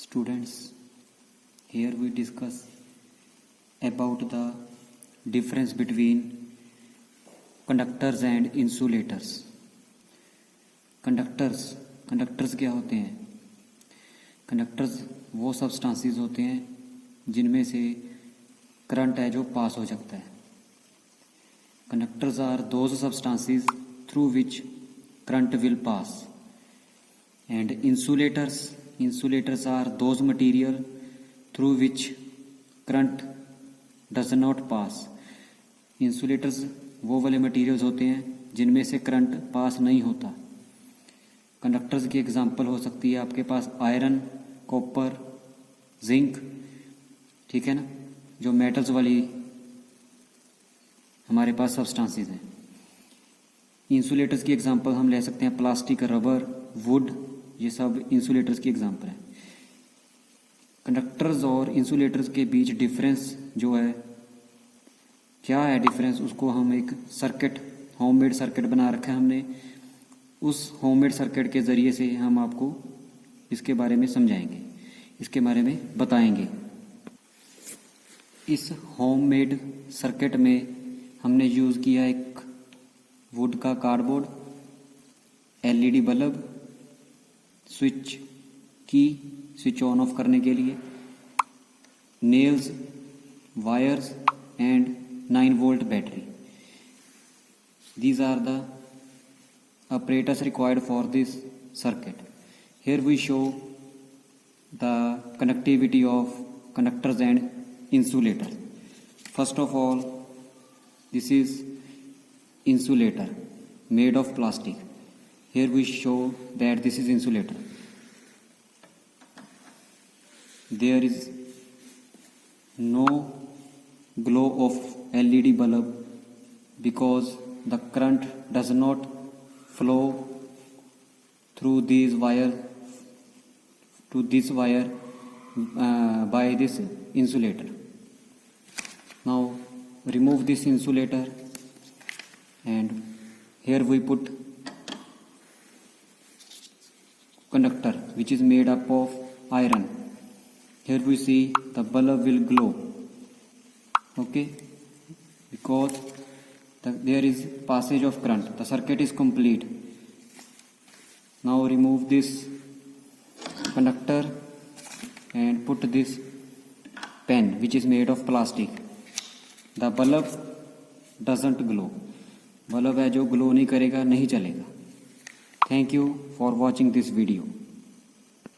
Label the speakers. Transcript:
Speaker 1: Students, here we discuss about the difference between conductors and insulators. Conductors क्या होते हैं? Conductors वो substances होते हैं जिनमें से करंट है जो पास हो सकता है. Conductors are those substances through which current will pass. And insulators are those material through which current does not pass. Insulators वो वाले मटेरियल्स होते हैं जिनमें से करंट पास नहीं होता. कंडक्टर्स की एग्जांपल हो सकती है आपके पास आयरन, कॉपर, जिंक, ठीक है ना, जो मेटल्स वाली हमारे पास सब्सटेंसेस हैं. इंसुलेटर्स की एग्जांपल हम ले सकते हैं प्लास्टिक, रबर, वुड, ये सब इंसुलेटर्स की एग्जांपल है. कंडक्टर्स और इंसुलेटर्स के बीच डिफरेंस जो है, क्या है डिफरेंस, उसको हम एक सर्किट, होममेड सर्किट बना रखा है हमने. उस होममेड सर्किट के ज़रिए से हम आपको इसके बारे में समझाएंगे, इसके बारे में बताएंगे. इस होममेड सर्किट में हमने यूज़ किया एक वुड का कार्डबोर्ड, एलईडी बल्ब, स्विच की स्विच ऑन ऑफ करने के लिए, nails, wires and 9 volt battery. These are the apparatus required for this circuit. Here we show the connectivity of conductors and insulators. First of all, this is insulator made of plastic. Here we show that this is insulator. There is no glow of LED bulb because the current does not flow through these wire to this wire by this insulator. Now remove this insulator and here we put conductor which is made up of iron. Here we see the bulb will glow, okay, because there is passage of current. The circuit is complete. Now remove this conductor and put this pen which is made of plastic. The bulb doesn't glow. Bulb है जो glow नहीं करेगा, नहीं चलेगा. Thank you for watching this video.